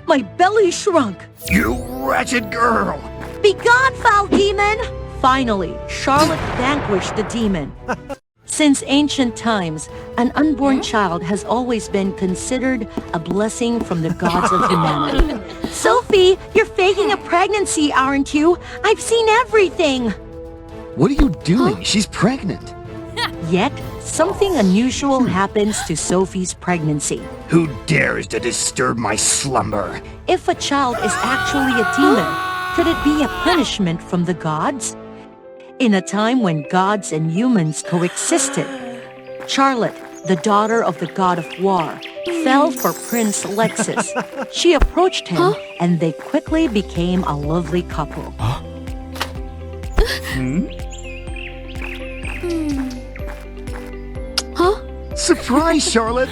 My belly shrunk. You wretched girl! Begone, foul demon! Finally, Charlotte vanquished the demon. Since ancient times, an unborn child has always been considered a blessing from the gods of humanity. Sophie, you're faking a pregnancy, aren't you? I've seen everything! What are you doing? She's pregnant. Yet, something unusual happens to Sophie's pregnancy. Who dares to disturb my slumber? If a child is actually a demon, could it be a punishment from the gods? In a time when gods and humans coexisted, Charlotte, the daughter of the god of war, fell for Prince Lexus. She approached him, and they quickly became a lovely couple. Surprise, Charlotte!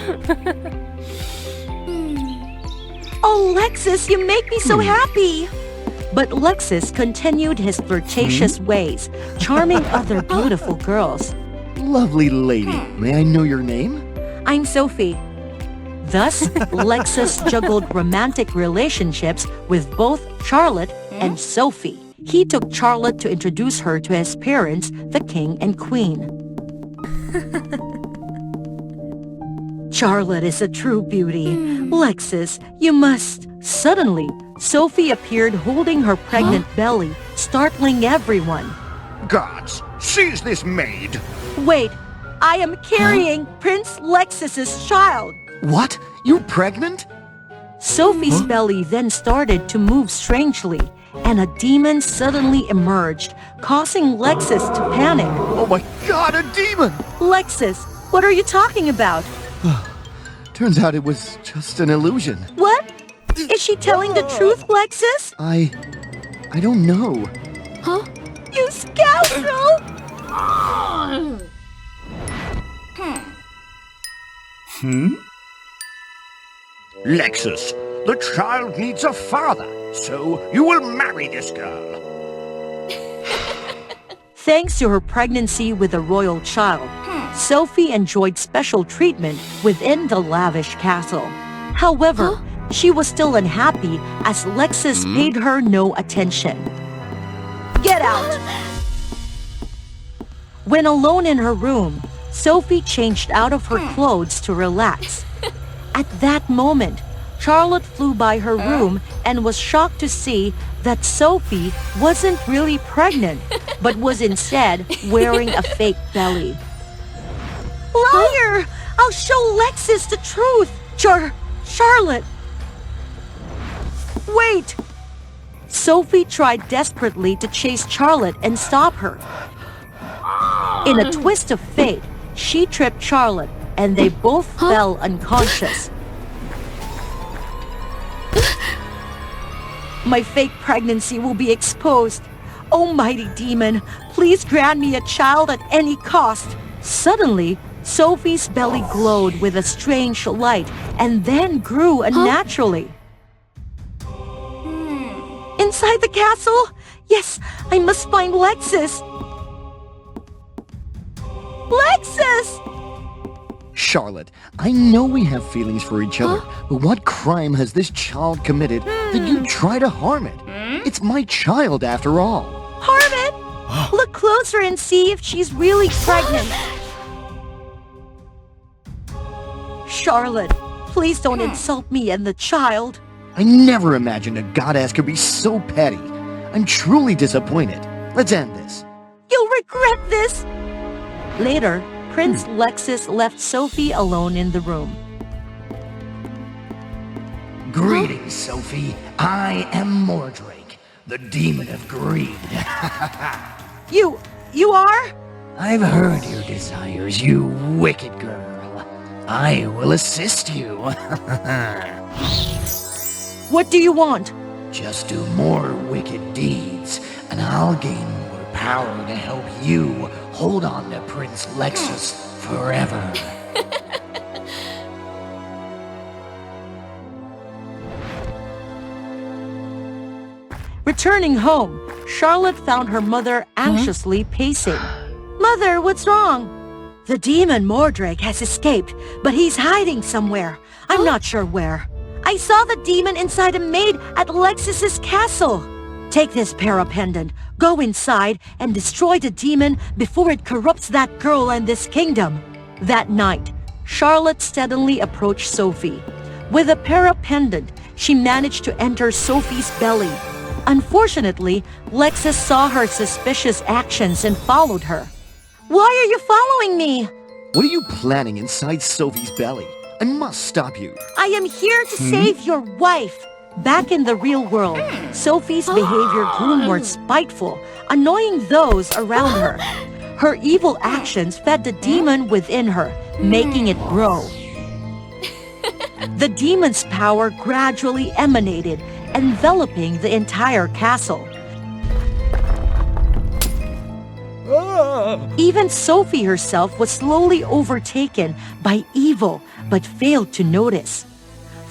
Oh, Lexus, you make me so happy! But Lexus continued his flirtatious ways, charming other beautiful girls. Lovely lady, may I know your name? I'm Sophie. Thus, Lexus juggled romantic relationships with both Charlotte and Sophie. He took Charlotte to introduce her to his parents, the king and queen. Charlotte is a true beauty. Lexus, you must... Suddenly, Sophie appeared holding her pregnant belly, startling everyone. Gods, seize this maid! Wait, I am carrying Prince Lexus's child. What? You're pregnant? Sophie's belly then started to move strangely, and a demon suddenly emerged, causing Lexus to panic. Oh my god, a demon! Lexus, what are you talking about? Turns out it was just an illusion. What? Is she telling the truth, Lexus? I don't know. You scoundrel! Lexus, the child needs a father, so you will marry this girl. Thanks to her pregnancy with a royal child, Sophie enjoyed special treatment within the lavish castle. However, she was still unhappy as Lexus paid her no attention. Get out! When alone in her room, Sophie changed out of her clothes to relax. At that moment, Charlotte flew by her room and was shocked to see that Sophie wasn't really pregnant, but was instead wearing a fake belly. Liar! I'll show Lexus the truth! Charlotte! Wait! Sophie tried desperately to chase Charlotte and stop her. In a twist of fate, she tripped Charlotte, and they both fell unconscious. My fake pregnancy will be exposed. Oh, mighty demon, please grant me a child at any cost. Suddenly, Sophie's belly glowed with a strange light and then grew unnaturally. Inside the castle? Yes, I must find Lexus. Lexus! Charlotte, I know we have feelings for each other, but what crime has this child committed that you try to harm it? It's my child after all. Harm it? Look closer and see if she's really pregnant. Charlotte, please don't insult me and the child. I never imagined a goddess could be so petty. I'm truly disappointed. Let's end this. You'll regret this. Later, Prince Lexus left Sophie alone in the room. Greetings, Sophie. I am Mordrake, the demon of greed. You are? I've heard your desires, you wicked girl. I will assist you. What do you want? Just do more wicked deeds, and I'll gain more power to help you hold on to Prince Lexus forever. Returning home, Charlotte found her mother anxiously pacing. Mother, what's wrong? The demon Mordrake has escaped, but he's hiding somewhere. I'm not sure where. I saw the demon inside a maid at Lexus's castle. Take this parapendant, go inside, and destroy the demon before it corrupts that girl and this kingdom. That night, Charlotte steadily approached Sophie. With a parapendant, she managed to enter Sophie's belly. Unfortunately, Lexus saw her suspicious actions and followed her. Why are you following me? What are you planning inside Sophie's belly? I must stop you. I am here to save your wife. Back in the real world, Sophie's behavior grew more spiteful, annoying those around her. Her evil actions fed the demon within her, making it grow. The demon's power gradually emanated, enveloping the entire castle. Even Sophie herself was slowly overtaken by evil, but failed to notice.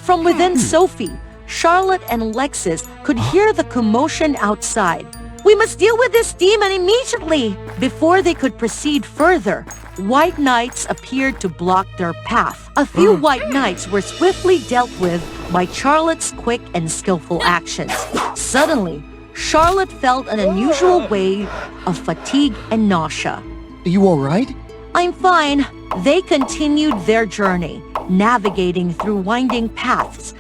From within Sophie, Charlotte and Lexus could hear the commotion outside. We must deal with this demon immediately! Before they could proceed further, white knights appeared to block their path. A few white knights were swiftly dealt with by Charlotte's quick and skillful actions. Suddenly, Charlotte felt an unusual wave of fatigue and nausea. Are you alright? I'm fine. They continued their journey, navigating through winding paths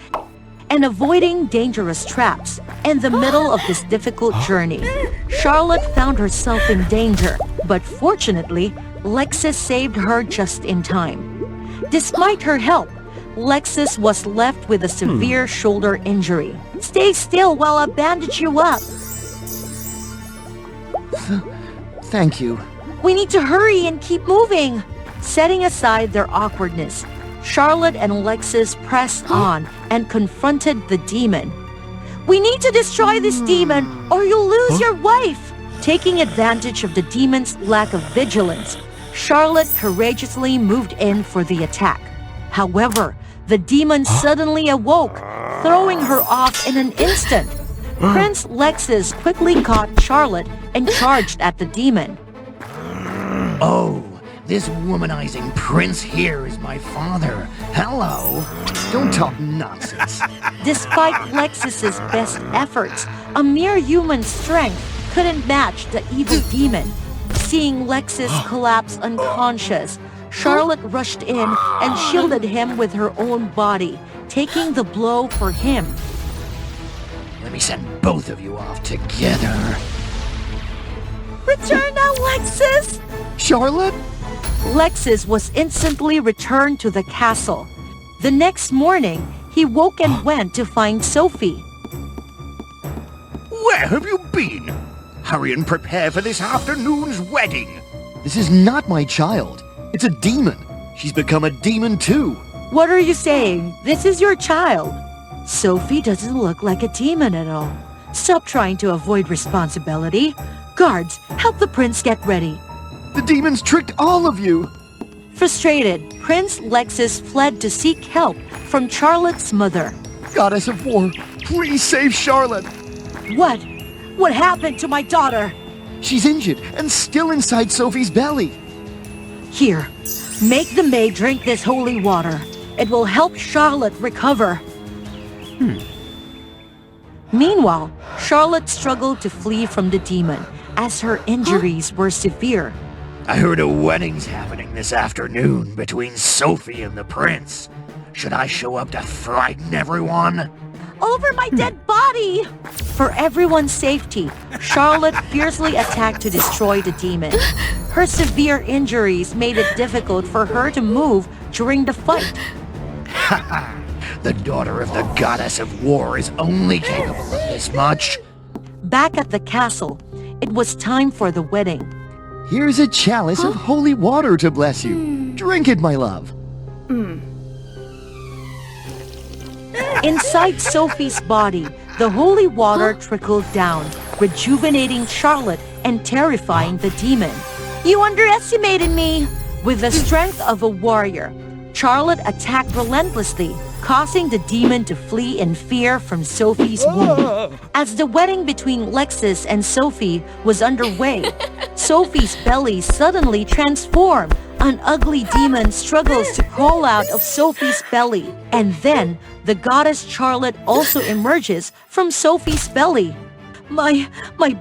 and avoiding dangerous traps. In the middle of this difficult journey, Charlotte found herself in danger, but fortunately, Lexus saved her just in time. Despite her help, Lexus was left with a severe shoulder injury. Stay still while I bandage you up. Thank you. We need to hurry and keep moving. Setting aside their awkwardness, Charlotte and Lexus pressed on and confronted the demon. We need to destroy this demon or you'll lose your wife. Taking advantage of the demon's lack of vigilance, Charlotte courageously moved in for the attack. However, the demon suddenly awoke, throwing her off in an instant. Prince Lexus quickly caught Charlotte and charged at the demon. Oh, this womanizing prince here is my father. Hello. Don't talk nonsense. Despite Lexus's best efforts, a mere human strength couldn't match the evil demon. Seeing Lexus collapse unconscious, Charlotte rushed in and shielded him with her own body, taking the blow for him. Let me send both of you off together. Return now, Lexus! Charlotte? Lexus was instantly returned to the castle. The next morning, he woke and went to find Sophie. Where have you been? Hurry and prepare for this afternoon's wedding. This is not my child. It's a demon. She's become a demon too. What are you saying? This is your child. Sophie doesn't look like a demon at all. Stop trying to avoid responsibility. Guards, help the prince get ready. The demons tricked all of you. Frustrated, Prince Lexus fled to seek help from Charlotte's mother. Goddess of War, please save Charlotte. What? What happened to my daughter? She's injured and still inside Sophie's belly. Here, make the maid drink this holy water. It will help Charlotte recover. Meanwhile, Charlotte struggled to flee from the demon as her injuries were severe. I heard a wedding's happening this afternoon between Sophie and the prince. Should I show up to frighten everyone? Over my dead body! For everyone's safety, Charlotte fiercely attacked to destroy the demon. Her severe injuries made it difficult for her to move during the fight. The daughter of the Goddess of War is only capable of this much. Back at the castle, it was time for the wedding. Here's a chalice of holy water to bless you. Drink it, my love. Inside Sophie's body, the holy water trickled down, rejuvenating Charlotte and terrifying the demon. You underestimated me! With the strength of a warrior, Charlotte attacked relentlessly, causing the demon to flee in fear from Sophie's womb. As the wedding between Lexus and Sophie was underway, Sophie's belly suddenly transformed, An ugly demon struggles to crawl out of Sophie's belly, and then the goddess Charlotte also emerges from Sophie's belly. My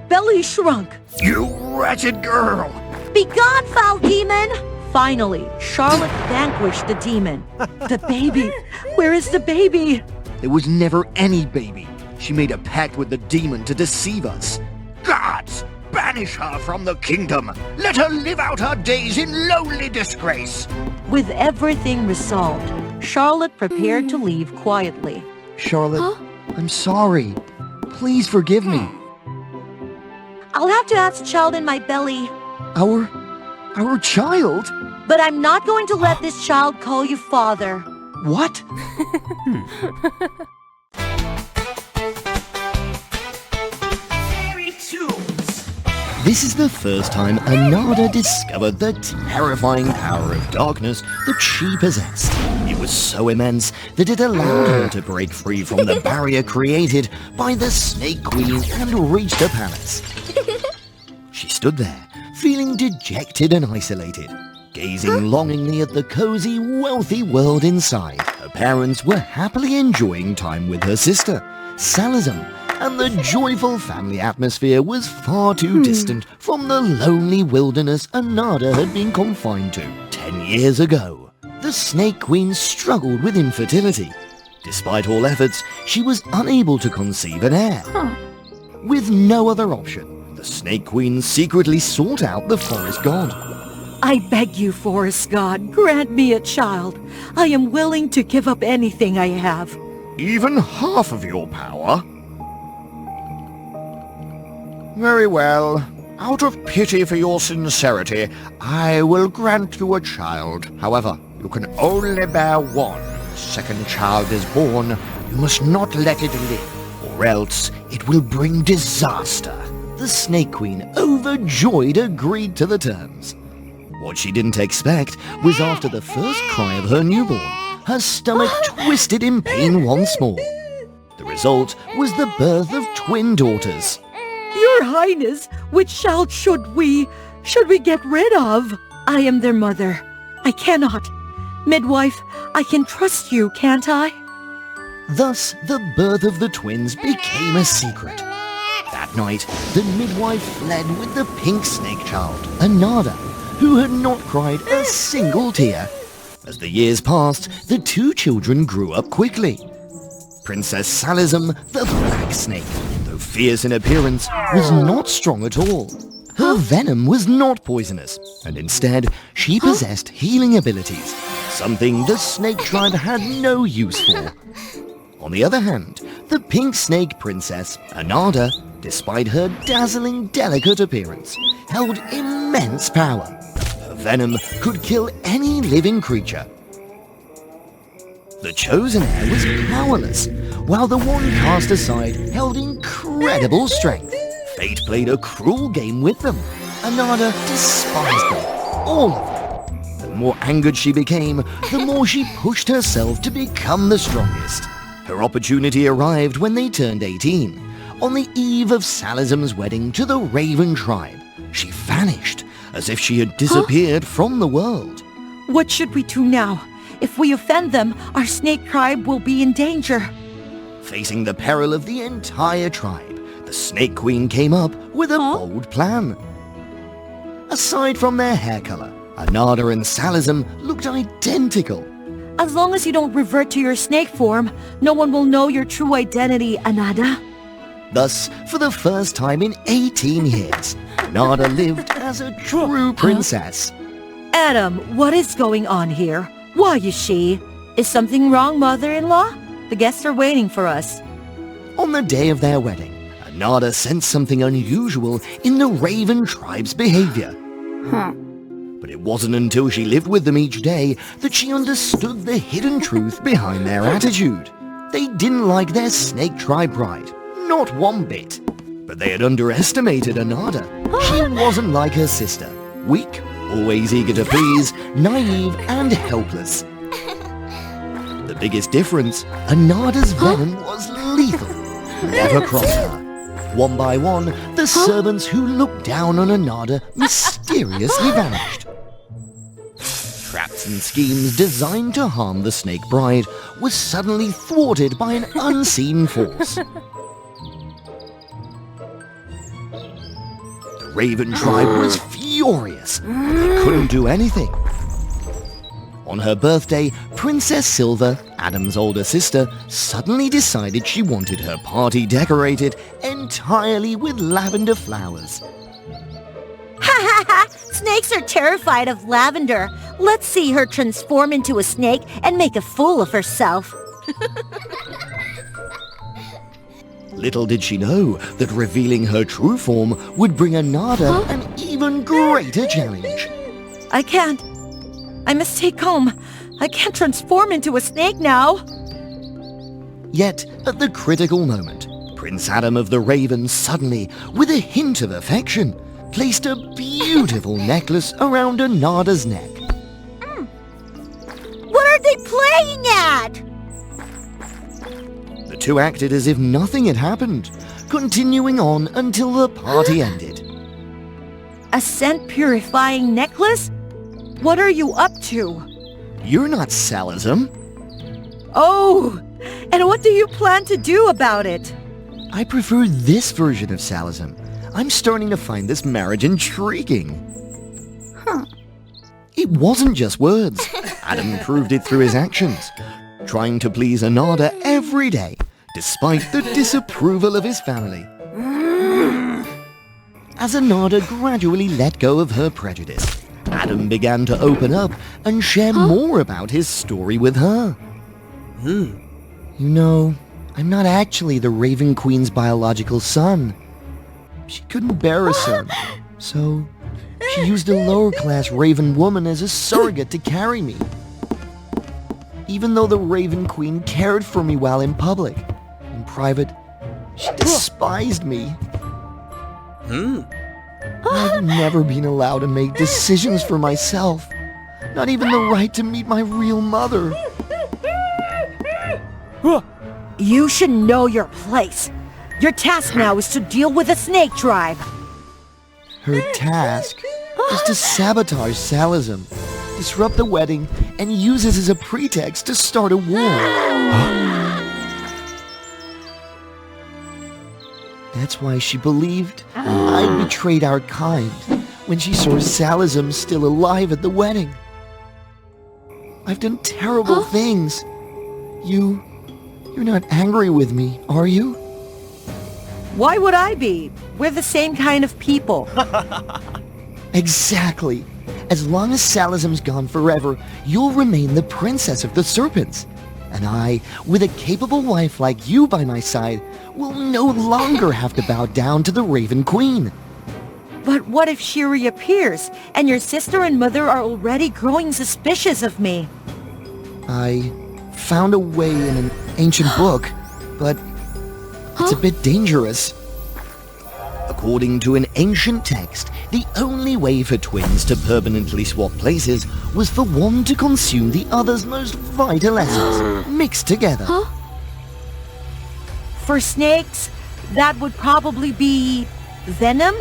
belly shrunk. You wretched girl! Be gone, foul demon! Finally, Charlotte vanquished the demon. The baby. Where is the baby? There was never any baby. She made a pact with the demon to deceive us. Gods! Banish her from the kingdom! Let her live out her days in lonely disgrace! With everything resolved, Charlotte prepared to leave quietly. Charlotte, I'm sorry. Please forgive me. I'll have to ask the child in my belly. Our child? But I'm not going to let this child call you father. What? This is the first time Anada discovered the terrifying power of darkness that she possessed. It was so immense that it allowed her to break free from the barrier created by the Snake Queen and reach the palace. She stood there, feeling dejected and isolated, gazing longingly at the cozy, wealthy world inside. Her parents were happily enjoying time with her sister, Salazam, and the joyful family atmosphere was far too distant from the lonely wilderness Anada had been confined to. 10 years ago, the Snake Queen struggled with infertility. Despite all efforts, she was unable to conceive an heir. With no other option, the Snake Queen secretly sought out the forest god. I beg you, forest god, grant me a child. I am willing to give up anything I have. Even half of your power? Very well. Out of pity for your sincerity, I will grant you a child. However, you can only bear one. The second child is born. You must not let it live, or else it will bring disaster. The Snake Queen, overjoyed, agreed to the terms. What she didn't expect was after the first cry of her newborn, her stomach twisted in pain once more. The result was the birth of twin daughters. Your Highness, which child should we get rid of? I am their mother. I cannot. Midwife, I can trust you, can't I? Thus, the birth of the twins became a secret. That night, the midwife fled with the pink snake child, Anada, who had not cried a single tear. As the years passed, the two children grew up quickly. Princess Salazam, the black snake, though fierce in appearance, was not strong at all. Her venom was not poisonous, and instead, she possessed healing abilities, something the snake tribe had no use for. On the other hand, the pink snake princess, Anada, despite her dazzling, delicate appearance, held immense power. Her venom could kill any living creature. The chosen heir was powerless, while the one cast aside held incredible strength. Fate played a cruel game with them. Anada despised them, all of them. The more angered she became, the more she pushed herself to become the strongest. Her opportunity arrived when they turned 18, on the eve of Salazam's wedding to the Raven tribe. She vanished, as if she had disappeared from the world. What should we do now? If we offend them, our snake tribe will be in danger. Facing the peril of the entire tribe, the Snake Queen came up with a bold plan. Aside from their hair color, Anada and Salazam looked identical. As long as you don't revert to your snake form, no one will know your true identity, Anada. Thus, for the first time in 18 years, Anada lived as a true princess. Adam, what is going on here? Why is she? Is something wrong, mother-in-law? The guests are waiting for us. On the day of their wedding, Anada sensed something unusual in the Raven tribe's behavior. But it wasn't until she lived with them each day that she understood the hidden truth behind their attitude. They didn't like their snake tribe pride, not one bit. But they had underestimated Anada. She wasn't like her sister, weak, always eager to please, naive and helpless. The biggest difference, Anada's venom was lethal, never crossed her. One by one, the servants who looked down on Anada mysteriously vanished. and schemes designed to harm the snake bride were suddenly thwarted by an unseen force. The Raven tribe was furious. They couldn't do anything. On her birthday, Princess Silver, Adam's older sister, suddenly decided she wanted her party decorated entirely with lavender flowers. Ha ha ha! Snakes are terrified of lavender. Let's see her transform into a snake and make a fool of herself. Little did she know that revealing her true form would bring Anada an even greater challenge. I can't. I must stay calm. I can't transform into a snake now. Yet, at the critical moment, Prince Adam of the Raven suddenly, with a hint of affection, placed a beautiful necklace around Anada's neck. What are they playing at? The two acted as if nothing had happened, continuing on until the party ended. A scent-purifying necklace? What are you up to? You're not Salazam. Oh, and what do you plan to do about it? I prefer this version of Salazam. I'm starting to find this marriage intriguing. It wasn't just words. Adam proved it through his actions, trying to please Anada every day, despite the disapproval of his family. As Anada gradually let go of her prejudice, Adam began to open up and share more about his story with her. You know, I'm not actually the Raven Queen's biological son. She couldn't bear a son, so she used a lower-class Raven woman as a surrogate to carry me. Even though the Raven Queen cared for me while in public, in private, she despised me. I've never been allowed to make decisions for myself. Not even the right to meet my real mother. You should know your place. Your task now is to deal with the snake tribe. Her task is to sabotage Salazam, disrupt the wedding, and use it as a pretext to start a war. That's why she believed I betrayed our kind when she saw Salazam still alive at the wedding. I've done terrible things. You're not angry with me, are you? Why would I be? We're the same kind of people. Exactly. As long as Salazam's gone forever, you'll remain the princess of the serpents. And I, with a capable wife like you by my side, will no longer have to bow down to the Raven Queen. But what if she reappears, and your sister and mother are already growing suspicious of me? I found a way in an ancient book, but it's a bit dangerous. According to an ancient text, the only way for twins to permanently swap places was for one to consume the other's most vital essence, mixed together. For snakes, that would probably be venom?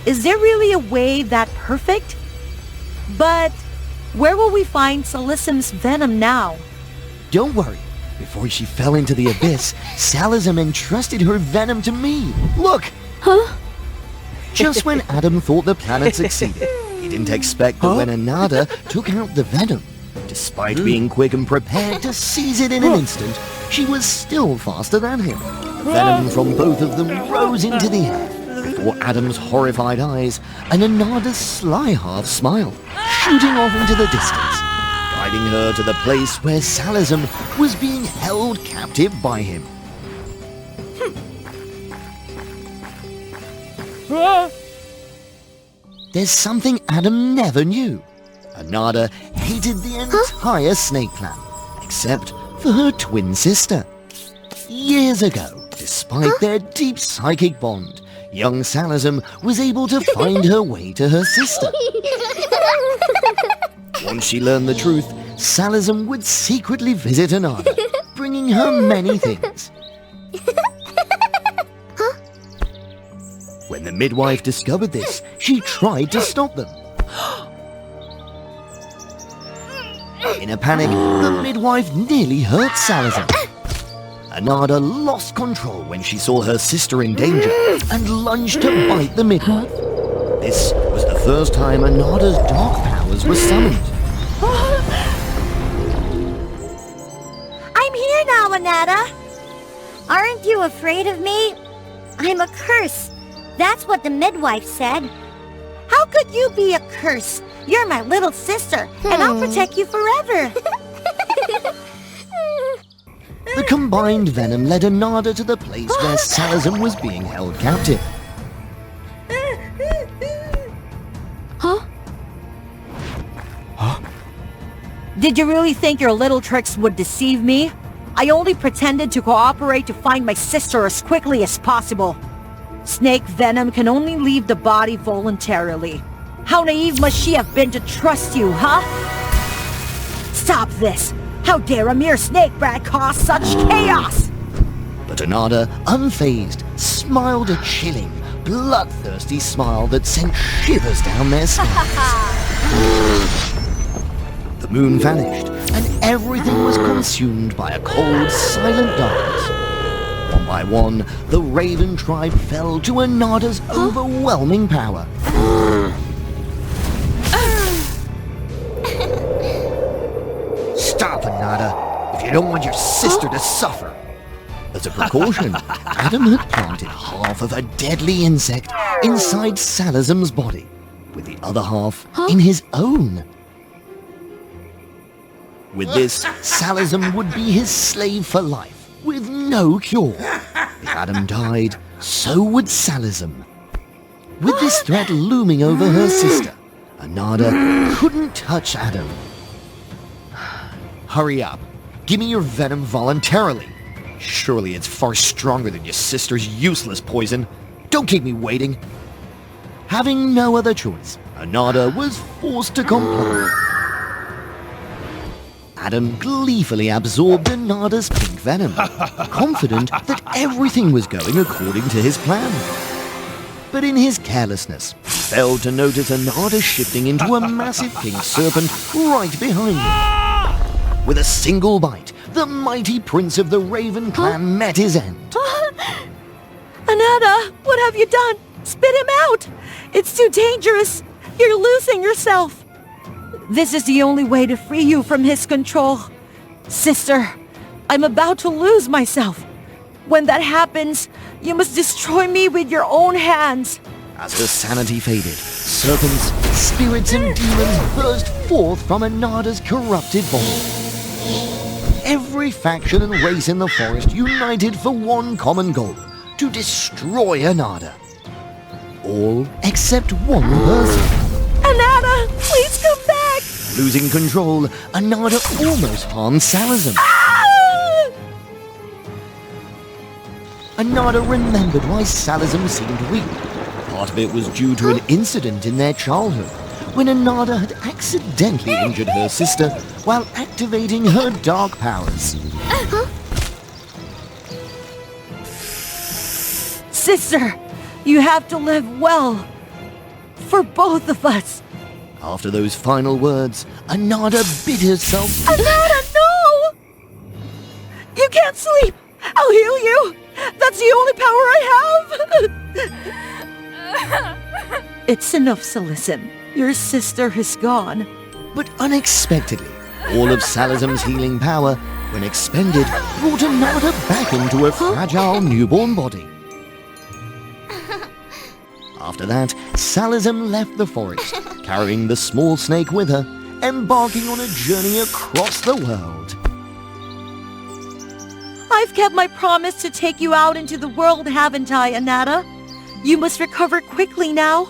Is there really a way that perfect? But where will we find Salazam's venom now? Don't worry. Before she fell into the abyss, Salazam entrusted her venom to me. Look! Just when Adam thought the plan had succeeded, he didn't expect that when Anada took out the venom, despite being quick and prepared to seize it in an instant, she was still faster than him. The venom from both of them rose into the air, before Adam's horrified eyes and Anada's sly half smile, shooting off into the distance, guiding her to the place where Salazam was being held captive by him. There's something Adam never knew. Anada hated the entire snake clan, except for her twin sister. Years ago, despite their deep psychic bond, young Salazam was able to find her way to her sister. Once she learned the truth, Salazam would secretly visit Anada, bringing her many things. When the midwife discovered this, she tried to stop them. In a panic, the midwife nearly hurt Salazar. Anada lost control when she saw her sister in danger and lunged to bite the midwife. This was the first time Anada's dark powers were summoned. I'm here now, Anada. Aren't you afraid of me? I'm a curse. That's what the midwife said. How could you be a curse? You're my little sister, and I'll protect you forever. The combined venom led Anada to the place where Salazar was being held captive. Did you really think your little tricks would deceive me? I only pretended to cooperate to find my sister as quickly as possible. Snake venom can only leave the body voluntarily. How naive must she have been to trust you, huh? Stop this! How dare a mere snake brat cause such chaos! But Anada, unfazed, smiled a chilling, bloodthirsty smile that sent shivers down their spines. The moon vanished, and everything was consumed by a cold, silent darkness. One by one, the Raven tribe fell to Anada's overwhelming power. Stop, Anada, if you don't want your sister to suffer. As a precaution, Adam had planted half of a deadly insect inside Salazar's body, with the other half in his own. With this, Salazar would be his slave for life, with no cure. If Adam died, so would Salazar. With this threat looming over her sister, Anada couldn't touch Adam. Hurry up. Give me your venom voluntarily. Surely it's far stronger than your sister's useless poison. Don't keep me waiting. Having no other choice, Anada was forced to comply. Adam gleefully absorbed Anada's pink venom, confident that everything was going according to his plan. But in his carelessness, he failed to notice Anada shifting into a massive pink serpent right behind him. With a single bite, the mighty prince of the Raven clan met his end. Anada, what have you done? Spit him out! It's too dangerous! You're losing yourself! This is the only way to free you from his control. Sister, I'm about to lose myself. When that happens, you must destroy me with your own hands. As her sanity faded, serpents, spirits, and demons burst forth from Anada's corrupted body. Every faction and race in the forest united for one common goal, to destroy Anada. All except one person. Anada, please come back! Losing control, Anada almost harmed Salazar. Ah! Anada remembered why Salazar seemed weak. Part of it was due to an incident in their childhood, when Anada had accidentally injured her sister while activating her dark powers. Sister, you have to live well. For both of us. After those final words, Anada bit herself. Anada, no! You can't sleep! I'll heal you! That's the only power I have! It's enough, Salazar. Your sister is gone. But unexpectedly, all of Salazar's healing power, when expended, brought Anada back into a fragile newborn body. After that, Salazar left the forest, carrying the small snake with her, embarking on a journey across the world. I've kept my promise to take you out into the world, haven't I, Anada? You must recover quickly now.